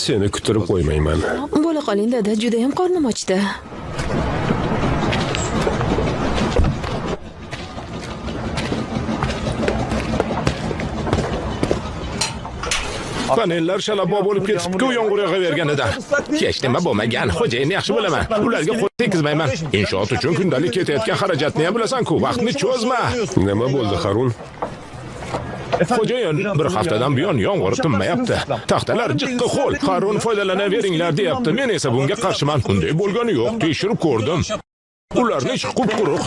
Seni kuttirib qo'ymayman. Bo'la qoling dada, juda ham qornim ochdi. Panellar shalabbo bo'lib ketibdi-ku yomg'ir yog'averganida. Hech nima bo'lmagan, xo'jayin yaxshi bo'laman. Ularga qo'l tegizmayman. Inshoot uchun kundalik ketayotgan xarajatni ham bilasan-ku, vaqtni cho'zma. Nima bo'ldi, Harun? Xo'jayin, bir haftadan buyon yomg'ir tinmayapti. Taxtalar jiqqa ho'l. Harun foydalanaveringlar deyapti. Men esa bunga qarshiman. Unday bo'lgani yo'q. Tekshirib ko'rdim. Ularni ichi quruq.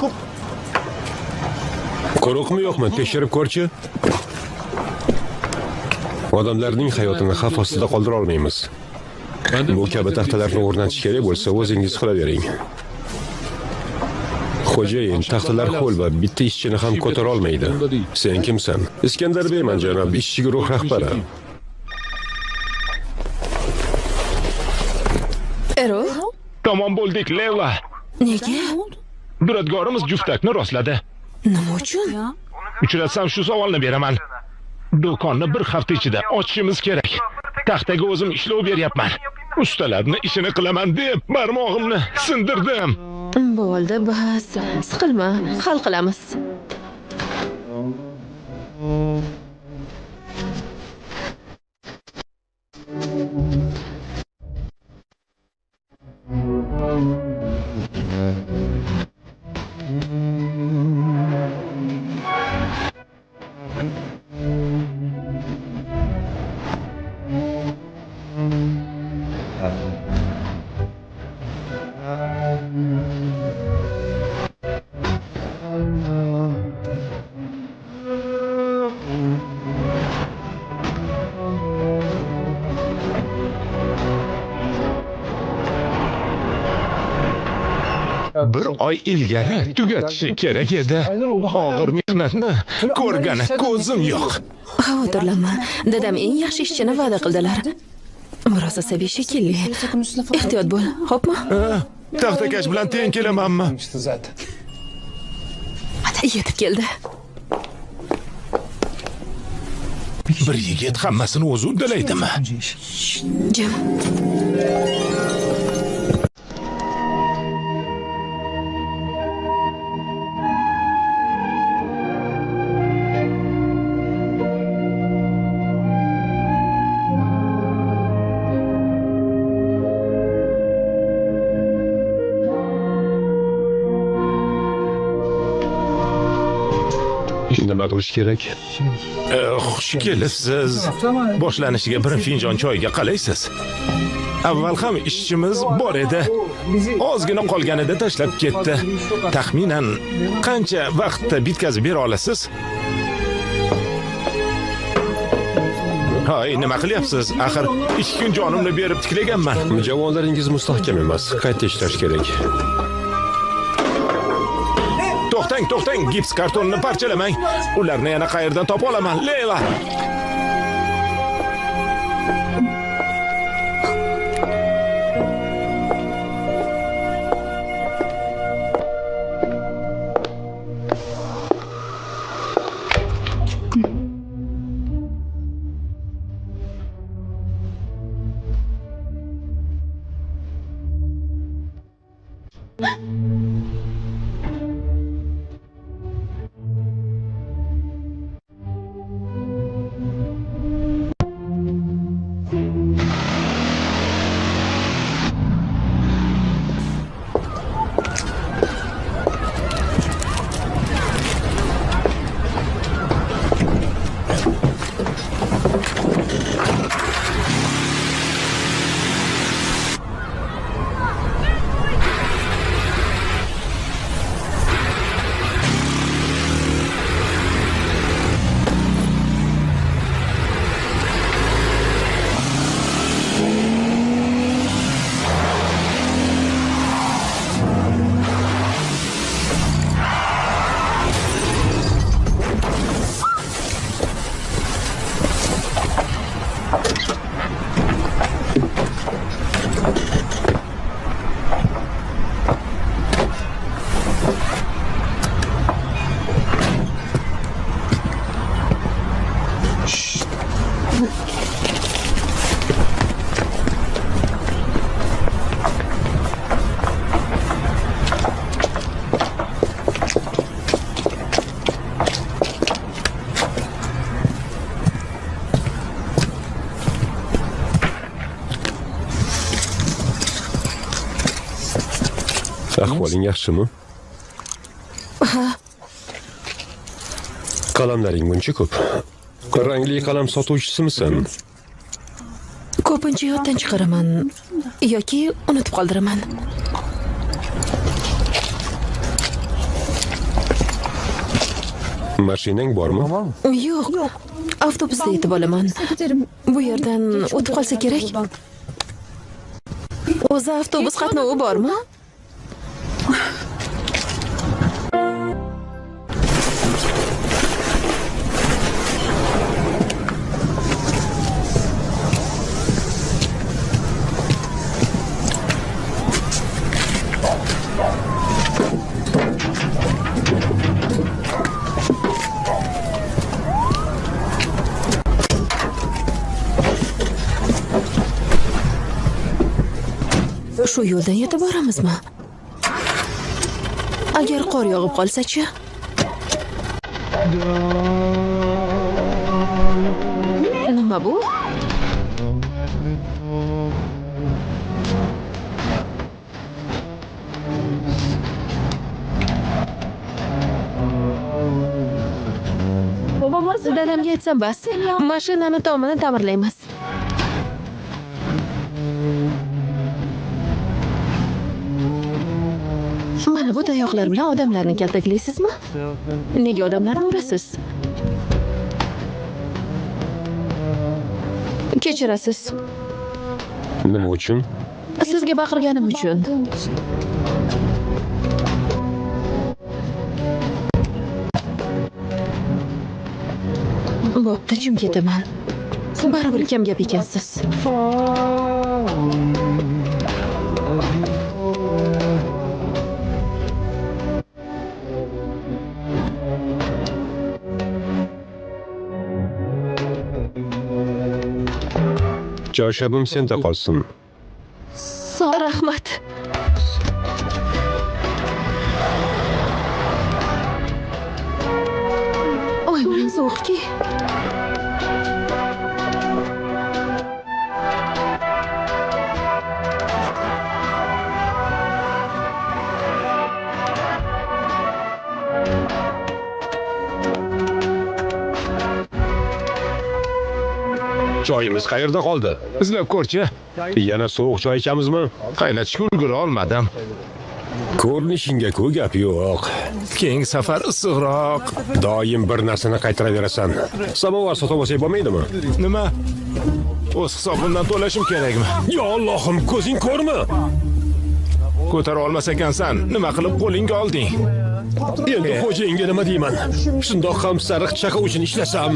Quruqmi yo'qmi? Tekshirib ko'rchi. Odamlarning hayotini xavf ostida qoldira olmaymiz. Bu kabi taxtalarni o'rnatish kerak bo'lsa, o'zingiz qilavering. Xo'jayin, taxtalar ho'l va bitta ishchini ham ko'tara olmaydi. Sen kimsan? Iskandar Beyman janob, ishchi guruh rahbari. Erol? Tamom bo'ldik, Leyla. Nega? Duradgorimiz juftakni rostladi. Nima uchun? Uchratsam shu savolni beraman. Do'konni bir hafta ichida ochishimiz kerak. Taxtaga o'zim ishlov beryapman. Ustalarni ishini qilaman deb barmog'imni sindirdim. Bo'ldi, bas. Siqilma, hal qilamiz. Bir oy ilgari tugatishi kerak edi. Og'ir mehnatni ko'rgani ko'zim yo'q. Xavotirlanma. Dadam eng yaxshi ishchini va'da qildilar. Biroz asabiy shekilli. Ehtiyot bo'l, xo'pmi? Taxtakash bilan teng kelamanmi? Yetib keldi. Bir yigit hammasini o'zi uddalaydimi? Jim. Nima qilish kerak? Xush kelibsiz. Boshlanishiga bir finjon choyga qalaysiz? Avval ham ishchimiz bor edi. Ozgina qolganida tashlab ketdi. Taxminan qancha vaqtda bitkazib bera olasiz? Hay, nima qilyapsiz? Axir 2 kun jonimni berib tiklaganman. Javonlaringiz mustahkam emas. Qayta ishlash kerak. To'xtang, gips kartonni parchalamang. Ularni yana qayerdan topa olaman, Leyla? Ahvoling yaxshimi? Qalamlaring buncha ko'p. Rangli qalam sotuvchisisan? Ko'pincha yoddan chiqaraman yoki unutib qoldiraman. Mashinang bormi? Yo'q. Avtobusda yetib olaman. Bu yerdan o'tib qolsa kerak. O'zi avtobus qatnovi bormi? Shu yo'ldan yetib boramizmi? Agar qor yog'ib qolsa-chi? Nima bu? Dadamga aytsam bas, mashinani tomini ta'mirlaymiz. Mana bu tayoqlar bilan odamlarni kaltaklaysizmi? Nega odamlarni urasiz? Kechirasiz. Nima uchun? Sizga baqirganim uchun. Bo'pti, jim ketaman. Baribir kam gap ekansiz. Choshabim senda qolsin. Rahmat. Oy, men sovuqki. Choyimiz qayerda qoldi? Izlab ko'rchi. Yana sovuq choy ichamizmi? Qaynatishga ulgura olmadim. Ko'rinishingga-ku gap yo'q. Keyingi safar issiqroq. Doim bir narsani qaytaraverasan. Samovar sotib olsak bo'lmaydimi? Nima? O'z hisobimdan to'lashim kerakmi? Ya Allohim, ko'zing ko'rmi? Ko'tara olmas ekansan, nima qilib qo'lingga olding? Endi xo'jayinga nima deyman? Shundoq ham sariq chaqa uchun ishlasam.